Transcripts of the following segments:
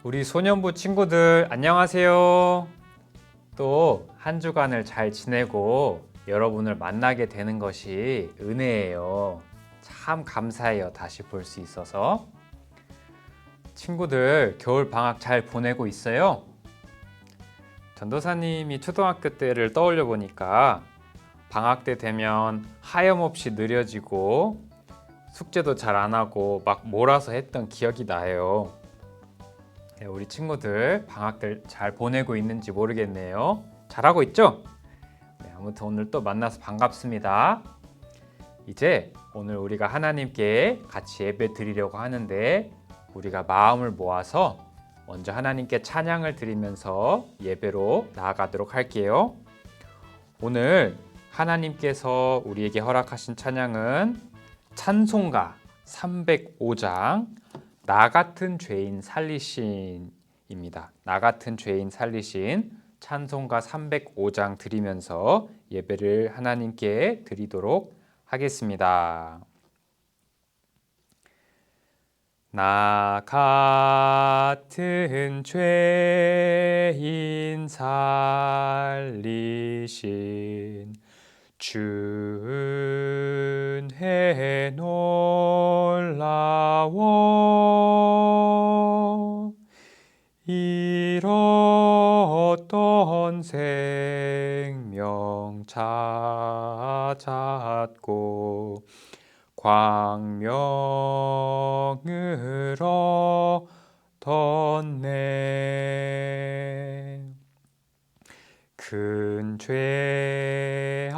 우리 소년부 친구들 안녕하세요. 또 한 주간을 잘 지내고 여러분을 만나게 되는 것이 은혜예요. 참 감사해요. 다시 볼 수 있어서. 친구들 겨울 방학 잘 보내고 있어요? 전도사님이 초등학교 때를 떠올려 보니까 방학 때 되면 하염없이 느려지고 숙제도 잘 안 하고 막 몰아서 했던 기억이 나요. 우리 친구들 방학들 잘 보내고 있는지 모르겠네요. 잘하고 있죠? 아무튼 오늘 또 만나서 반갑습니다. 이제 오늘 우리가 하나님께 같이 예배 드리려고 하는데 우리가 마음을 모아서 먼저 하나님께 찬양을 드리면서 예배로 나아가도록 할게요. 오늘 하나님께서 우리에게 허락하신 찬양은 찬송가 305장 나 같은 죄인 살리신입니다. 나 같은 죄인 살리신 찬송가 305장 드리면서 예배를 하나님께 드리도록 하겠습니다. 나 같은 죄인 살리신 주은혜 놀라워 잃었던 생명 찾았고 광명을 얻었네. 큰 죄악에서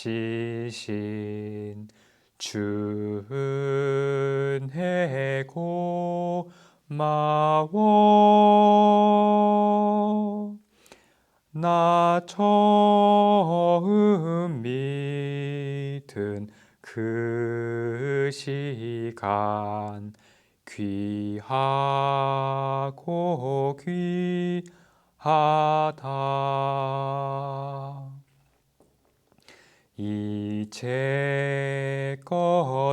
건지신 주은혜 고마워. 나 처음 믿은 그 시간 귀하고 귀하다. 이제껏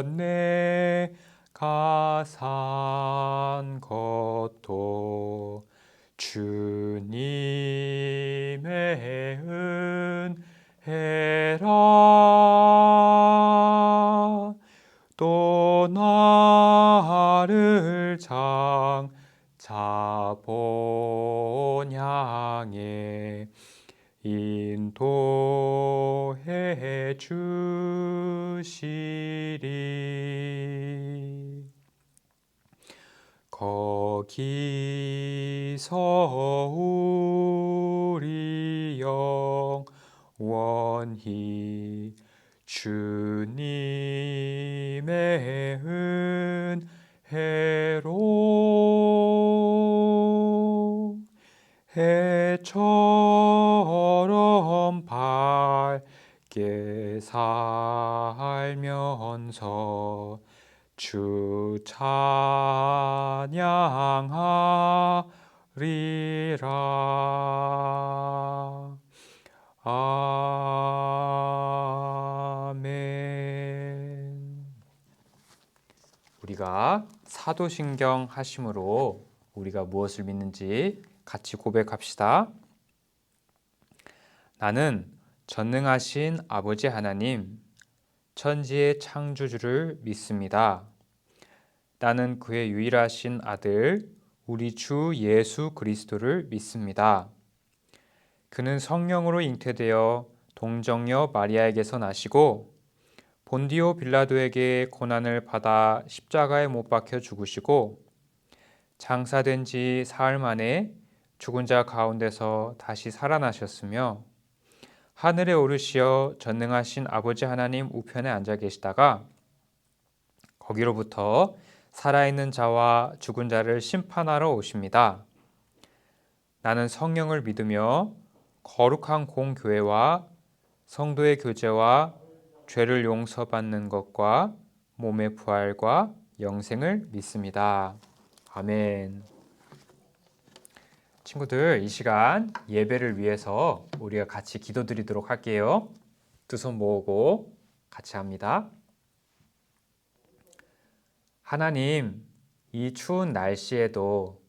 내가 산 것도 주님의 은혜라. 또 나를 장차 본향에 인도해 주시리. 거기서 우리 영원히 주님의 은혜로 해처럼 밝게 살면서 주 찬양하리라. 아멘. 우리가 사도신경 하심으로 우리가 무엇을 믿는지 같이 고백합시다. 나는 전능하신 아버지 하나님, 천지의 창조주를 믿습니다. 나는 그의 유일하신 아들, 우리 주 예수 그리스도를 믿습니다. 그는 성령으로 잉태되어 동정녀 마리아에게서 나시고 본디오 빌라도에게 고난을 받아 십자가에 못 박혀 죽으시고 장사된 지 사흘 만에 죽은 자 가운데서 다시 살아나셨으며 하늘에 오르시어 전능하신 아버지 하나님 우편에 앉아 계시다가 거기로부터 살아있는 자와 죽은 자를 심판하러 오십니다. 나는 성령을 믿으며 거룩한 공교회와 성도의 교제와 죄를 용서받는 것과 몸의 부활과 영생을 믿습니다. 아멘. 친구들, 이 시간 예배를 위해서 우리가 같이 기도드리도록 할게요. 두 손 모으고 같이 합니다. 하나님, 이 추운 날씨에도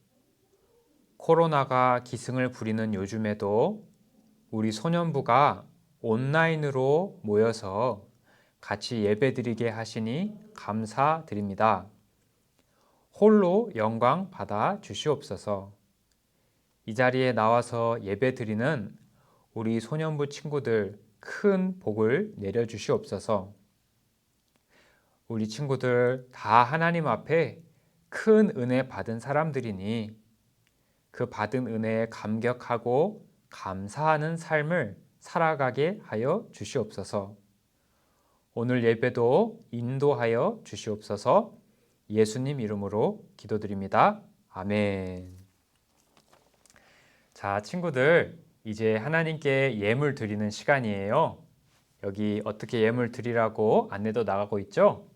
코로나가 기승을 부리는 요즘에도 우리 소년부가 온라인으로 모여서 같이 예배드리게 하시니 감사드립니다. 홀로 영광 받아 주시옵소서. 이 자리에 나와서 예배드리는 우리 소년부 친구들 큰 복을 내려 주시옵소서. 우리 친구들 다 하나님 앞에 큰 은혜 받은 사람들이니 그 받은 은혜에 감격하고 감사하는 삶을 살아가게 하여 주시옵소서. 오늘 예배도 인도하여 주시옵소서. 예수님 이름으로 기도드립니다. 아멘. 자, 친구들, 이제 하나님께 예물 드리는 시간이에요. 여기 어떻게 예물 드리라고 안내도 나가고 있죠?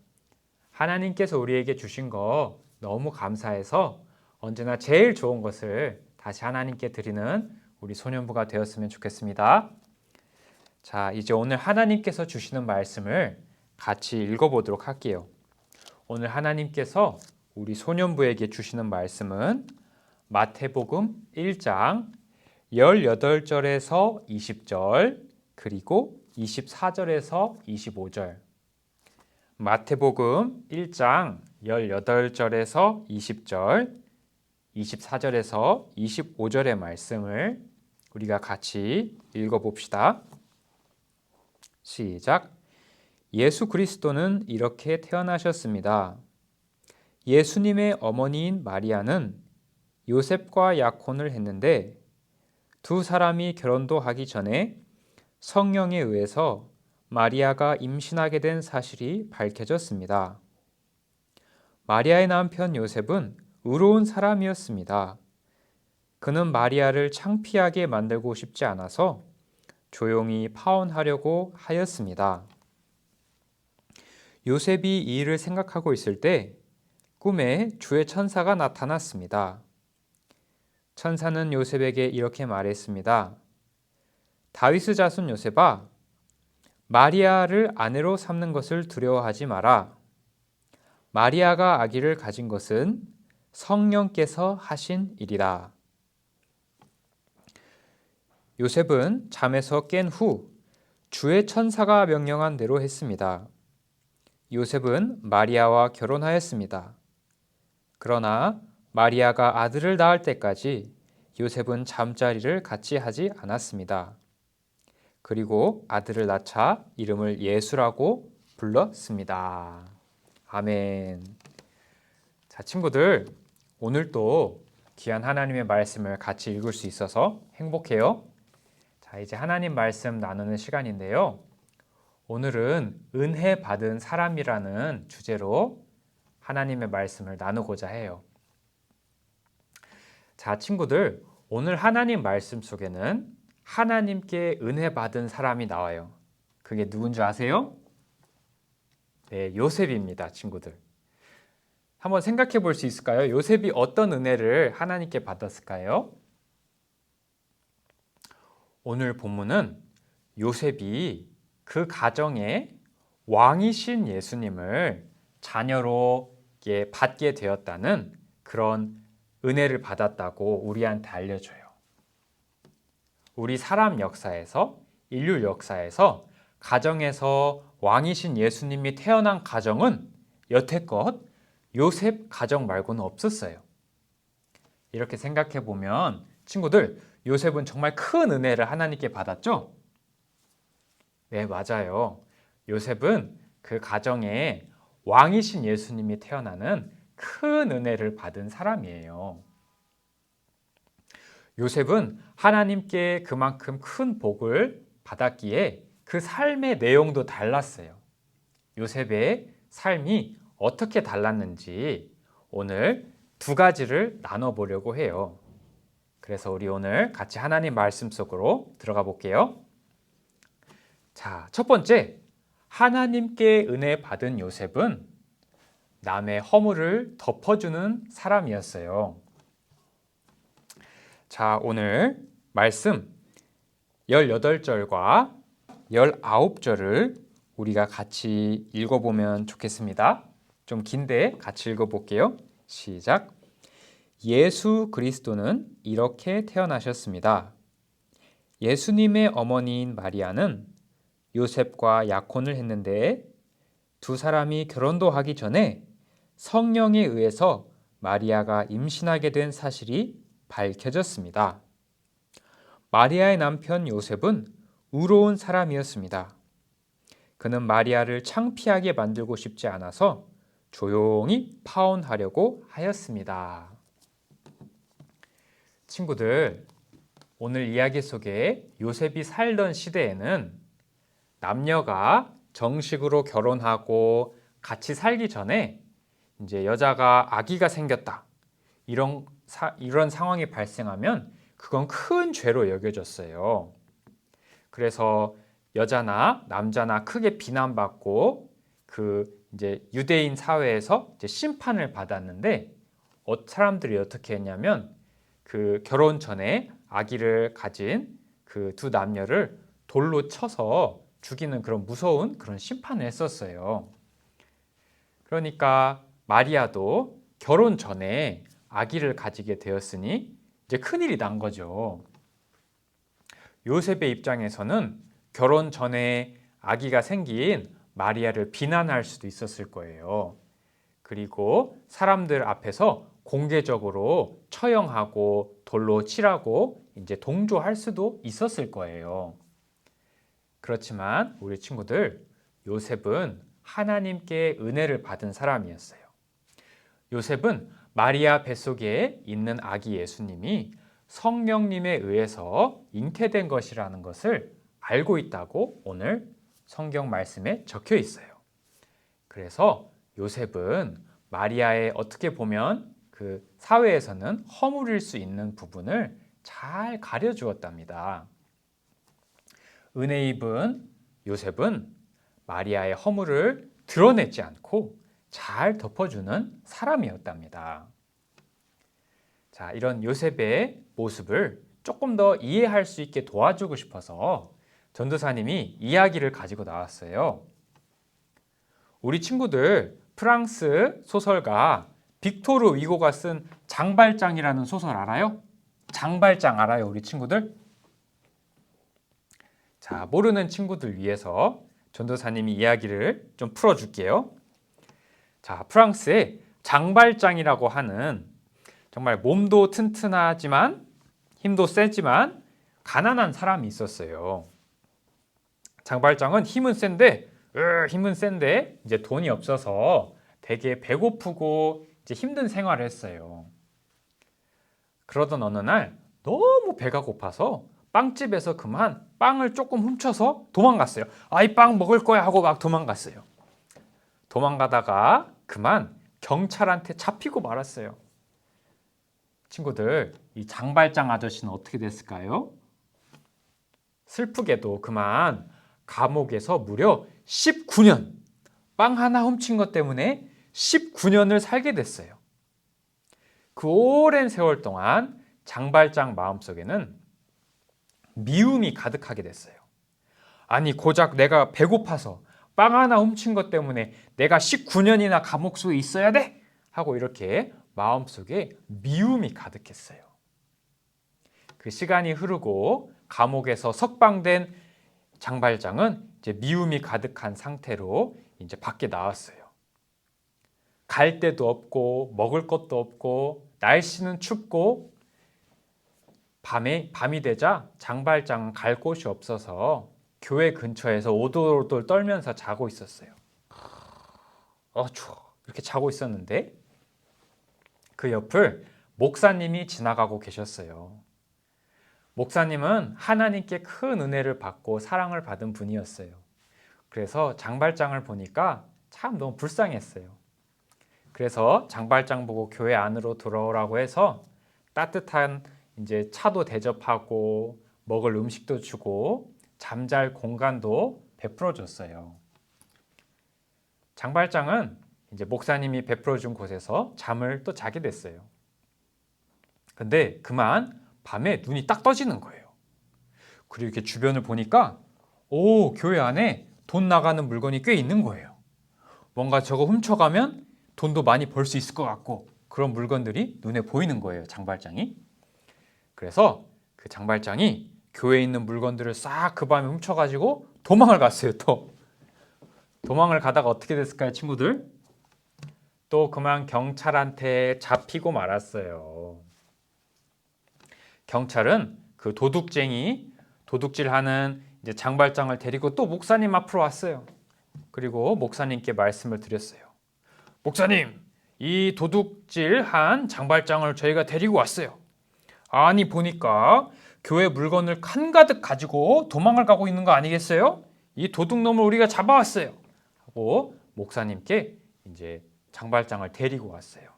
하나님께서 우리에게 주신 거 너무 감사해서 언제나 제일 좋은 것을 다시 하나님께 드리는 우리 소년부가 되었으면 좋겠습니다. 자, 이제 오늘 하나님께서 주시는 말씀을 같이 읽어보도록 할게요. 오늘 하나님께서 우리 소년부에게 주시는 말씀은 마태복음 1장 18절에서 20절 그리고 24절에서 25절 마태복음 1장 18절에서 20절 24절에서 25절의 말씀을 우리가 같이 읽어봅시다. 시작. 예수 그리스도는 이렇게 태어나셨습니다. 예수님의 어머니인 마리아는 요셉과 약혼을 했는데 두 사람이 결혼도 하기 전에 성령에 의해서 마리아가 임신하게 된 사실이 밝혀졌습니다. 마리아의 남편 요셉은 의로운 사람이었습니다. 그는 마리아를 창피하게 만들고 싶지 않아서 조용히 파혼하려고 하였습니다. 요셉이 이 일을 생각하고 있을 때 꿈에 주의 천사가 나타났습니다. 천사는 요셉에게 이렇게 말했습니다. 다윗의 자손 요셉아, 마리아를 아내로 삼는 것을 두려워하지 마라. 마리아가 아기를 가진 것은 성령께서 하신 일이라. 요셉은 잠에서 깬 후 주의 천사가 명령한 대로 했습니다. 요셉은 마리아와 결혼하였습니다. 그러나 마리아가 아들을 낳을 때까지 요셉은 잠자리를 같이 하지 않았습니다. 그리고 아들을 낳자 이름을 예수라고 불렀습니다. 아멘. 자, 친구들, 오늘 또 귀한 하나님의 말씀을 같이 읽을 수 있어서 행복해요. 자, 이제 하나님 말씀 나누는 시간인데요. 오늘은 은혜 받은 사람이라는 주제로 하나님의 말씀을 나누고자 해요. 자, 친구들, 오늘 하나님 말씀 속에는 하나님께 은혜 받은 사람이 나와요. 그게 누군지 아세요? 네, 요셉입니다, 친구들. 한번 생각해 볼 수 있을까요? 요셉이 어떤 은혜를 하나님께 받았을까요? 오늘 본문은 요셉이 그 가정에 왕이신 예수님을 자녀로 받게 되었다는 그런 은혜를 받았다고 우리한테 알려줘요. 우리 사람 역사에서, 인류 역사에서 가정에서 왕이신 예수님이 태어난 가정은 여태껏 요셉 가정 말고는 없었어요. 이렇게 생각해 보면 친구들, 요셉은 정말 큰 은혜를 하나님께 받았죠? 네, 맞아요. 요셉은 그 가정에 왕이신 예수님이 태어나는 큰 은혜를 받은 사람이에요. 요셉은 하나님께 그만큼 큰 복을 받았기에 그 삶의 내용도 달랐어요. 요셉의 삶이 어떻게 달랐는지 오늘 두 가지를 나눠보려고 해요. 그래서 우리 오늘 같이 하나님 말씀 속으로 들어가 볼게요. 자, 첫 번째, 하나님께 은혜 받은 요셉은 남의 허물을 덮어주는 사람이었어요. 자, 오늘 말씀 18절과 19절을 우리가 같이 읽어보면 좋겠습니다. 좀 긴데 같이 읽어볼게요. 시작. 예수 그리스도는 이렇게 태어나셨습니다. 예수님의 어머니인 마리아는 요셉과 약혼을 했는데 두 사람이 결혼도 하기 전에 성령에 의해서 마리아가 임신하게 된 사실이 밝혀졌습니다. 마리아의 남편 요셉은 의로운 사람이었습니다. 그는 마리아를 창피하게 만들고 싶지 않아서 조용히 파혼하려고 하였습니다. 친구들, 오늘 이야기 속에 요셉이 살던 시대에는 남녀가 정식으로 결혼하고 같이 살기 전에 이제 여자가 아기가 생겼다. 이런 상황이 발생하면 그건 큰 죄로 여겨졌어요. 그래서 여자나 남자나 크게 비난받고 이제 유대인 사회에서 이제 심판을 받았는데 사람들이 어떻게 했냐면 그 결혼 전에 아기를 가진 그 두 남녀를 돌로 쳐서 죽이는 그런 무서운 그런 심판을 했었어요. 그러니까 마리아도 결혼 전에 아기를 가지게 되었으니 이제 큰일이 난 거죠. 요셉의 입장에서는 결혼 전에 아기가 생긴 마리아를 비난할 수도 있었을 거예요. 그리고 사람들 앞에서 공개적으로 처형하고 돌로 칠하고 이제 동조할 수도 있었을 거예요. 그렇지만 우리 친구들, 요셉은 하나님께 은혜를 받은 사람이었어요. 요셉은 마리아 뱃속에 있는 아기 예수님이 성령님에 의해서 잉태된 것이라는 것을 알고 있다고 오늘 성경 말씀에 적혀 있어요. 그래서 요셉은 마리아의 어떻게 보면 그 사회에서는 허물일 수 있는 부분을 잘 가려주었답니다. 은혜 입은 요셉은 마리아의 허물을 드러내지 않고 잘 덮어주는 사람이었답니다. 자, 이런 요셉의 모습을 조금 더 이해할 수 있게 도와주고 싶어서 전도사님이 이야기를 가지고 나왔어요. 우리 친구들 프랑스 소설가 빅토르 위고가 쓴 장발장이라는 소설 알아요? 장발장 알아요, 우리 친구들? 자, 모르는 친구들 위해서 전도사님이 이야기를 좀 풀어줄게요. 자, 프랑스에 장발장이라고 하는 정말 몸도 튼튼하지만 힘도 세지만 가난한 사람이 있었어요. 장발장은 힘은 센데 이제 돈이 없어서 되게 배고프고 이제 힘든 생활을 했어요. 그러던 어느 날 너무 배가 고파서 빵집에서 그만 빵을 조금 훔쳐서 도망갔어요. 이 빵 먹을 거야 하고 막 도망갔어요. 도망가다가 그만 경찰한테 잡히고 말았어요. 친구들, 이 장발장 아저씨는 어떻게 됐을까요? 슬프게도 그만 감옥에서 무려 19년, 빵 하나 훔친 것 때문에 19년을 살게 됐어요. 그 오랜 세월 동안 장발장 마음속에는 미움이 가득하게 됐어요. 아니, 고작 내가 배고파서 빵 하나 훔친 것 때문에 내가 19년이나 감옥 속에 있어야 돼? 하고 이렇게 마음속에 미움이 가득했어요. 그 시간이 흐르고 감옥에서 석방된 장발장은 이제 미움이 가득한 상태로 이제 밖에 나왔어요. 갈 데도 없고 먹을 것도 없고 날씨는 춥고 밤이 되자 장발장은 갈 곳이 없어서 교회 근처에서 오돌오돌 떨면서 자고 있었어요. 추워. 이렇게 자고 있었는데 그 옆을 목사님이 지나가고 계셨어요. 목사님은 하나님께 큰 은혜를 받고 사랑을 받은 분이었어요. 그래서 장발장을 보니까 참 너무 불쌍했어요. 그래서 장발장 보고 교회 안으로 들어오라고 해서 따뜻한 이제 차도 대접하고 먹을 음식도 주고 잠잘 공간도 베풀어 줬어요. 장발장은 이제 목사님이 베풀어 준 곳에서 잠을 또 자게 됐어요. 근데 그만 밤에 눈이 딱 떠지는 거예요. 그리고 이렇게 주변을 보니까 교회 안에 돈 나가는 물건이 꽤 있는 거예요. 뭔가 저거 훔쳐가면 돈도 많이 벌 수 있을 것 같고 그런 물건들이 눈에 보이는 거예요, 장발장이. 그래서 그 장발장이 교회에 있는 물건들을 싹 그 밤에 훔쳐가지고 도망을 갔어요. 또 도망을 가다가 어떻게 됐을까요, 친구들? 또 그만 경찰한테 잡히고 말았어요. 경찰은 그 도둑질하는 이제 장발장을 데리고 또 목사님 앞으로 왔어요. 그리고 목사님께 말씀을 드렸어요. 목사님, 이 도둑질한 장발장을 저희가 데리고 왔어요. 아니 보니까 교회 물건을 한가득 가지고 도망을 가고 있는 거 아니겠어요? 이 도둑놈을 우리가 잡아왔어요. 하고 목사님께 이제 장발장을 데리고 왔어요.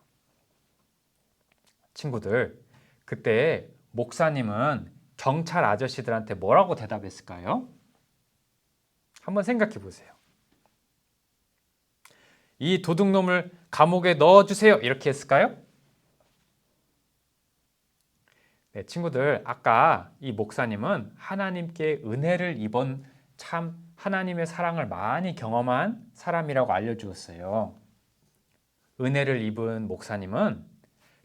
친구들, 그때 목사님은 경찰 아저씨들한테 뭐라고 대답했을까요? 한번 생각해 보세요. 이 도둑놈을 감옥에 넣어주세요. 이렇게 했을까요? 네, 친구들, 아까 이 목사님은 하나님께 은혜를 입은 참 하나님의 사랑을 많이 경험한 사람이라고 알려주었어요. 은혜를 입은 목사님은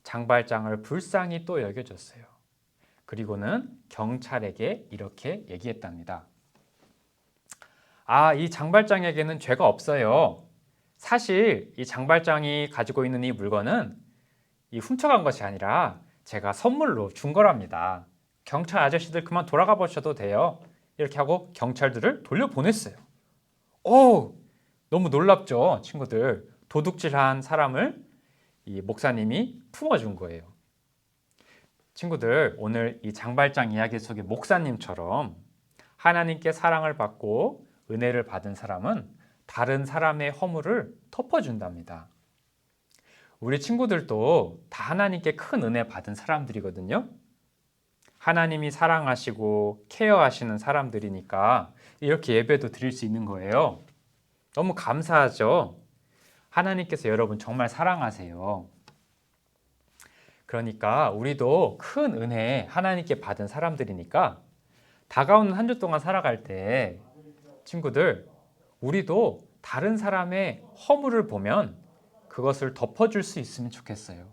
장발장을 불쌍히 또 여겨줬어요. 그리고는 경찰에게 이렇게 얘기했답니다. 이 장발장에게는 죄가 없어요. 사실 이 장발장이 가지고 있는 이 물건은 훔쳐간 것이 아니라 제가 선물로 준 거랍니다. 경찰 아저씨들 그만 돌아가 보셔도 돼요. 이렇게 하고 경찰들을 돌려보냈어요. 너무 놀랍죠, 친구들. 도둑질한 사람을 이 목사님이 품어준 거예요. 친구들, 오늘 이 장발장 이야기 속의 목사님처럼 하나님께 사랑을 받고 은혜를 받은 사람은 다른 사람의 허물을 덮어준답니다. 우리 친구들도 다 하나님께 큰 은혜 받은 사람들이거든요. 하나님이 사랑하시고 케어하시는 사람들이니까 이렇게 예배도 드릴 수 있는 거예요. 너무 감사하죠? 하나님께서 여러분 정말 사랑하세요. 그러니까 우리도 큰 은혜 하나님께 받은 사람들이니까 다가오는 한 주 동안 살아갈 때 친구들, 우리도 다른 사람의 허물을 보면 그것을 덮어줄 수 있으면 좋겠어요.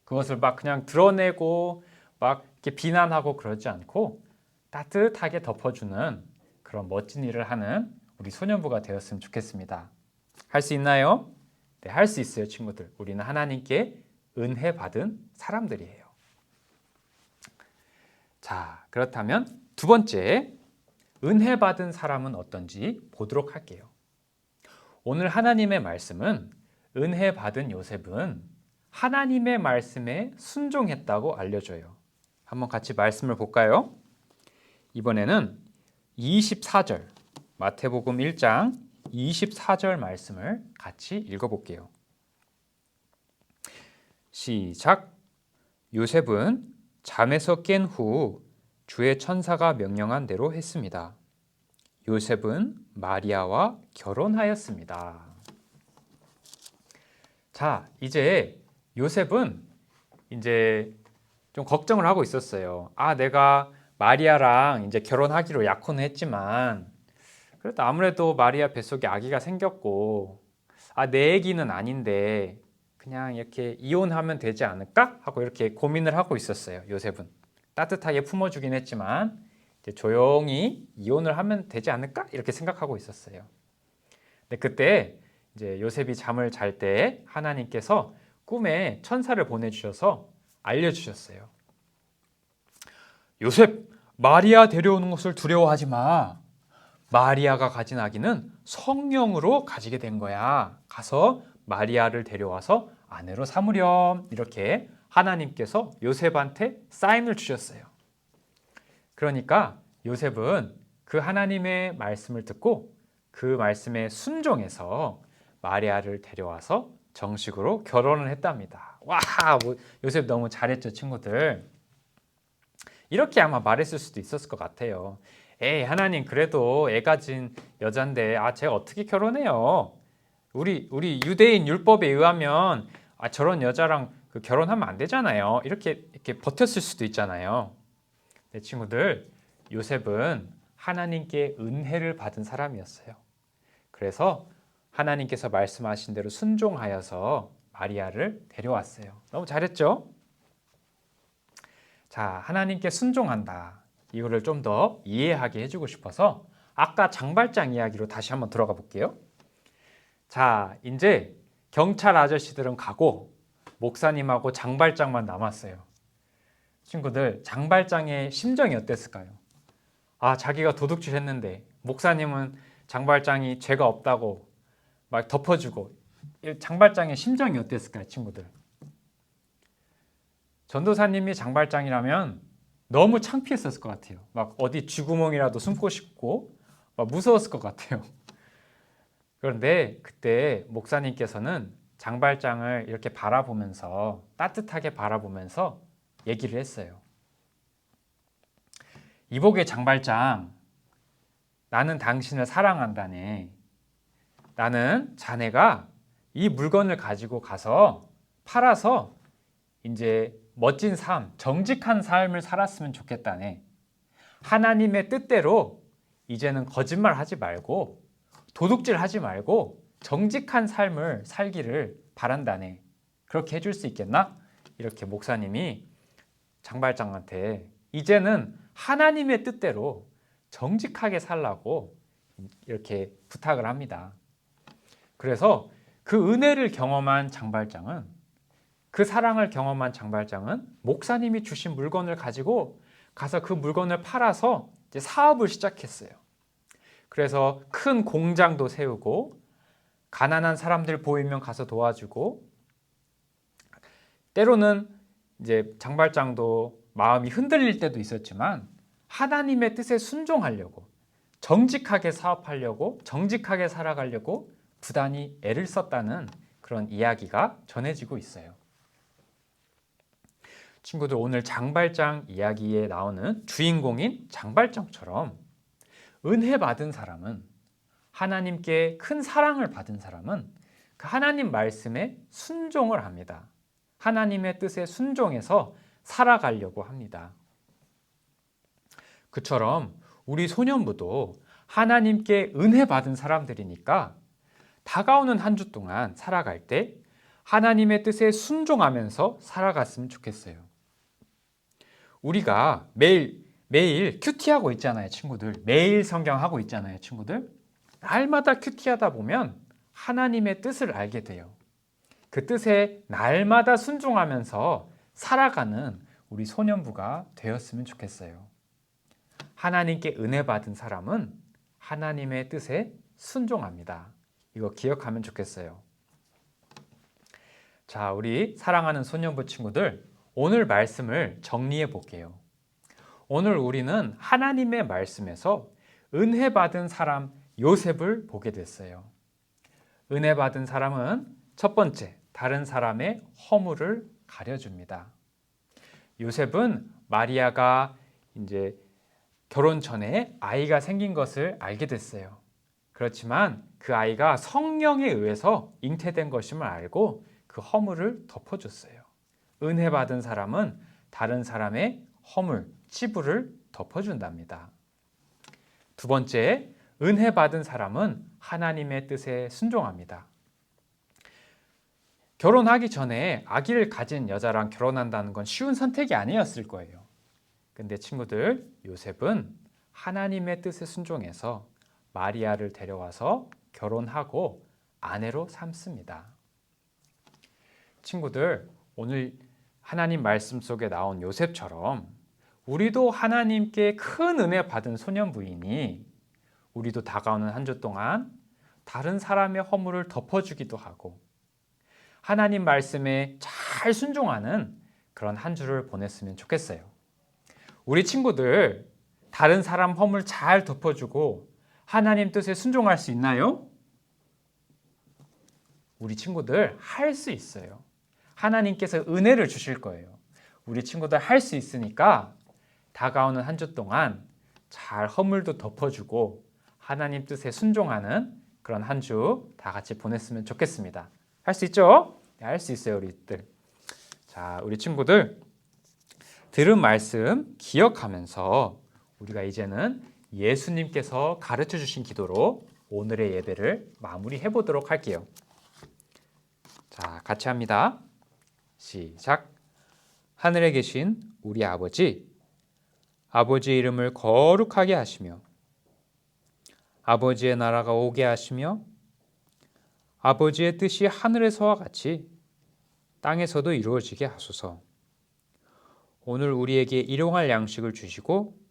그것을 막 그냥 드러내고 막 이렇게 비난하고 그러지 않고 따뜻하게 덮어주는 그런 멋진 일을 하는 우리 소년부가 되었으면 좋겠습니다. 할 수 있나요? 네, 할 수 있어요, 친구들. 우리는 하나님께 은혜 받은 사람들이에요. 자, 그렇다면 두 번째, 은혜 받은 사람은 어떤지 보도록 할게요. 오늘 하나님의 말씀은 은혜 받은 요셉은 하나님의 말씀에 순종했다고 알려줘요. 한번 같이 말씀을 볼까요? 이번에는 24절, 마태복음 1장 24절 말씀을 같이 읽어볼게요. 시작. 요셉은 잠에서 깬 후 주의 천사가 명령한 대로 했습니다. 요셉은 마리아와 결혼하였습니다. 자, 이제 요셉은 이제 좀 걱정을 하고 있었어요. 내가 마리아랑 이제 결혼하기로 약혼을 했지만 그래도 아무래도 마리아 뱃속에 아기가 생겼고 내 아기는 아닌데 그냥 이렇게 이혼하면 되지 않을까? 하고 이렇게 고민을 하고 있었어요. 요셉은 따뜻하게 품어주긴 했지만 이제 조용히 이혼을 하면 되지 않을까? 이렇게 생각하고 있었어요. 근데 그때 이제 요셉이 잠을 잘 때 하나님께서 꿈에 천사를 보내주셔서 알려주셨어요. 요셉, 마리아 데려오는 것을 두려워하지 마. 마리아가 가진 아기는 성령으로 가지게 된 거야. 가서 마리아를 데려와서 아내로 삼으렴. 이렇게 하나님께서 요셉한테 사인을 주셨어요. 그러니까 요셉은 그 하나님의 말씀을 듣고 그 말씀에 순종해서 마리아를 데려와서 정식으로 결혼을 했답니다. 와, 요셉 너무 잘했죠, 친구들. 이렇게 아마 말했을 수도 있었을 것 같아요. 하나님, 그래도 애 가진 여잔데 제가 어떻게 결혼해요? 우리 유대인 율법에 의하면 저런 여자랑 결혼하면 안 되잖아요. 이렇게 버텼을 수도 있잖아요. 네, 친구들, 요셉은 하나님께 은혜를 받은 사람이었어요. 그래서 하나님께서 말씀하신 대로 순종하여서 마리아를 데려왔어요. 너무 잘했죠? 자, 하나님께 순종한다. 이거를 좀 더 이해하게 해주고 싶어서 아까 장발장 이야기로 다시 한번 들어가 볼게요. 자, 이제 경찰 아저씨들은 가고 목사님하고 장발장만 남았어요. 친구들, 장발장의 심정이 어땠을까요? 아, 자기가 도둑질 했는데 목사님은 장발장이 죄가 없다고 막 덮어주고, 장발장의 심정이 어땠을까요, 친구들? 전도사님이 장발장이라면 너무 창피했었을 것 같아요. 막 어디 쥐구멍이라도 숨고 싶고 막 무서웠을 것 같아요. 그런데 그때 목사님께서는 장발장을 이렇게 바라보면서, 따뜻하게 바라보면서 얘기를 했어요. 이복의 장발장, 나는 당신을 사랑한다네. 나는 자네가 이 물건을 가지고 가서 팔아서 이제 멋진 삶, 정직한 삶을 살았으면 좋겠다네. 하나님의 뜻대로 이제는 거짓말 하지 말고 도둑질 하지 말고 정직한 삶을 살기를 바란다네. 그렇게 해줄 수 있겠나? 이렇게 목사님이 장발장한테 이제는 하나님의 뜻대로 정직하게 살라고 이렇게 부탁을 합니다. 그래서 그 은혜를 경험한 장발장은, 그 사랑을 경험한 장발장은 목사님이 주신 물건을 가지고 가서 그 물건을 팔아서 이제 사업을 시작했어요. 그래서 큰 공장도 세우고 가난한 사람들 보이면 가서 도와주고, 때로는 이제 장발장도 마음이 흔들릴 때도 있었지만 하나님의 뜻에 순종하려고, 정직하게 사업하려고, 정직하게 살아가려고 부단히 애를 썼다는 그런 이야기가 전해지고 있어요. 친구들, 오늘 장발장 이야기에 나오는 주인공인 장발장처럼 은혜 받은 사람은, 하나님께 큰 사랑을 받은 사람은 그 하나님 말씀에 순종을 합니다. 하나님의 뜻에 순종해서 살아가려고 합니다. 그처럼 우리 소년부도 하나님께 은혜 받은 사람들이니까 다가오는 한 주 동안 살아갈 때 하나님의 뜻에 순종하면서 살아갔으면 좋겠어요. 우리가 매일 큐티하고 있잖아요, 친구들. 매일 성경하고 있잖아요, 친구들. 날마다 큐티하다 보면 하나님의 뜻을 알게 돼요. 그 뜻에 날마다 순종하면서 살아가는 우리 소년부가 되었으면 좋겠어요. 하나님께 은혜 받은 사람은 하나님의 뜻에 순종합니다. 이거 기억하면 좋겠어요. 자, 우리 사랑하는 소년부 친구들, 오늘 말씀을 정리해 볼게요. 오늘 우리는 하나님의 말씀에서 은혜 받은 사람 요셉을 보게 됐어요. 은혜 받은 사람은 첫 번째, 다른 사람의 허물을 가려줍니다. 요셉은 마리아가 이제 결혼 전에 아이가 생긴 것을 알게 됐어요. 그렇지만 그 아이가 성령에 의해서 잉태된 것임을 알고 그 허물을 덮어줬어요. 은혜 받은 사람은 다른 사람의 허물, 치부를 덮어준답니다. 두 번째, 은혜 받은 사람은 하나님의 뜻에 순종합니다. 결혼하기 전에 아기를 가진 여자랑 결혼한다는 건 쉬운 선택이 아니었을 거예요. 근데 친구들, 요셉은 하나님의 뜻에 순종해서 마리아를 데려와서 결혼하고 아내로 삼습니다. 친구들, 오늘 하나님 말씀 속에 나온 요셉처럼 우리도 하나님께 큰 은혜 받은 소년부이니 우리도 다가오는 한 주 동안 다른 사람의 허물을 덮어주기도 하고 하나님 말씀에 잘 순종하는 그런 한 주를 보냈으면 좋겠어요. 우리 친구들, 다른 사람 허물 잘 덮어주고 하나님 뜻에 순종할 수 있나요? 우리 친구들 할 수 있어요. 하나님께서 은혜를 주실 거예요. 우리 친구들 할 수 있으니까 다가오는 한 주 동안 잘 허물도 덮어주고 하나님 뜻에 순종하는 그런 한 주 다 같이 보냈으면 좋겠습니다. 할 수 있죠? 네, 할 수 있어요, 우리들. 자, 우리 친구들 들은 말씀 기억하면서 우리가 이제는 예수님께서 가르쳐 주신 기도로 오늘의 예배를 마무리해 보도록 할게요. 자, 같이 합니다. 시작. 하늘에 계신 우리 아버지, 아버지의 이름을 거룩하게 하시며 아버지의 나라가 오게 하시며 아버지의 뜻이 하늘에서와 같이 땅에서도 이루어지게 하소서. 오늘 우리에게 일용할 양식을 주시고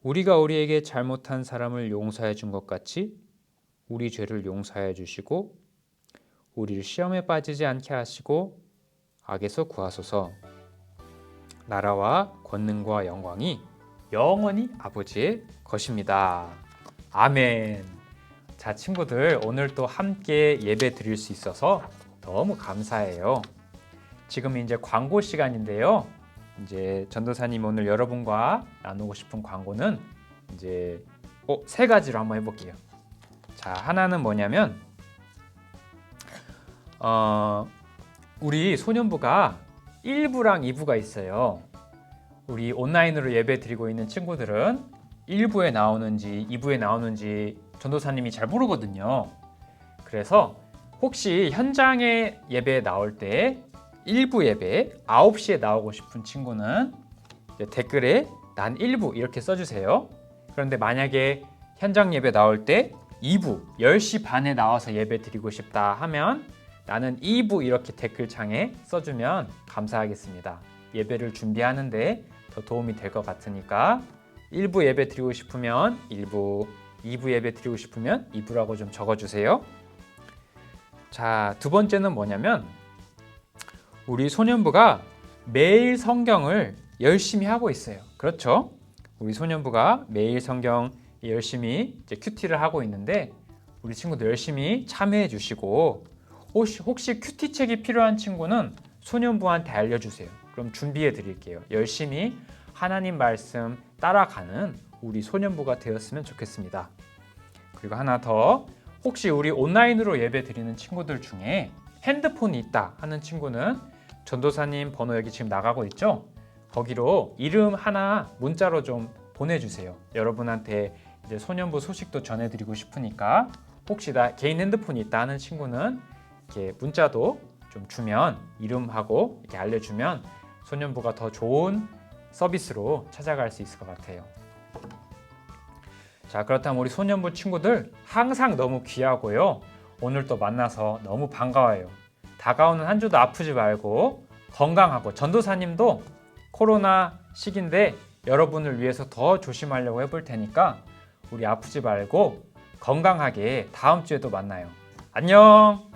우리가 우리에게 잘못한 사람을 용서해 준 것 같이 우리 죄를 용서해 주시고 우리를 시험에 빠지지 않게 하시고 악에서 구하소서. 나라와 권능과 영광이 영원히 아버지의 것입니다. 아멘. 자, 친구들, 오늘 또 함께 예배 드릴 수 있어서 너무 감사해요. 지금 이제 광고 시간인데요. 이제 전도사님 오늘 여러분과 나누고 싶은 광고는 이제 3가지로 한번 해볼게요. 자, 하나는 뭐냐면 우리 소년부가 1부랑 2부가 있어요. 우리 온라인으로 예배 드리고 있는 친구들은 1부에 나오는지 2부에 나오는지 전도사님이 잘 모르거든요. 그래서 혹시 현장에 예배 나올 때 1부 예배 9시에 나오고 싶은 친구는 댓글에 난 1부 이렇게 써주세요. 그런데 만약에 현장 예배 나올 때 2부 10시 반에 나와서 예배 드리고 싶다 하면 나는 2부 이렇게 댓글창에 써주면 감사하겠습니다. 예배를 준비하는데 더 도움이 될 것 같으니까 1부 예배 드리고 싶으면 1부, 2부 예배 드리고 싶으면 2부라고 좀 적어주세요. 자, 두 번째는 뭐냐면 우리 소년부가 매일 성경을 열심히 하고 있어요. 그렇죠? 우리 소년부가 매일 성경 열심히 이제 큐티를 하고 있는데 우리 친구들 열심히 참여해 주시고 혹시 큐티 책이 필요한 친구는 소년부한테 알려주세요. 그럼 준비해 드릴게요. 열심히 하나님 말씀 따라가는 우리 소년부가 되었으면 좋겠습니다. 그리고 하나 더, 혹시 우리 온라인으로 예배 드리는 친구들 중에 핸드폰이 있다 하는 친구는 전도사님 번호 여기 지금 나가고 있죠? 거기로 이름 하나 문자로 좀 보내주세요. 여러분한테 이제 소년부 소식도 전해드리고 싶으니까 혹시 나 개인 핸드폰이 있다 하는 친구는 이렇게 문자도 좀 주면 이름하고 이렇게 알려주면 소년부가 더 좋은 서비스로 찾아갈 수 있을 것 같아요. 자, 그렇다면 우리 소년부 친구들 항상 너무 귀하고요. 오늘 또 만나서 너무 반가워요. 다가오는 한 주도 아프지 말고 건강하고, 전도사님도 코로나 시기인데 여러분을 위해서 더 조심하려고 해볼 테니까 우리 아프지 말고 건강하게 다음 주에도 만나요. 안녕.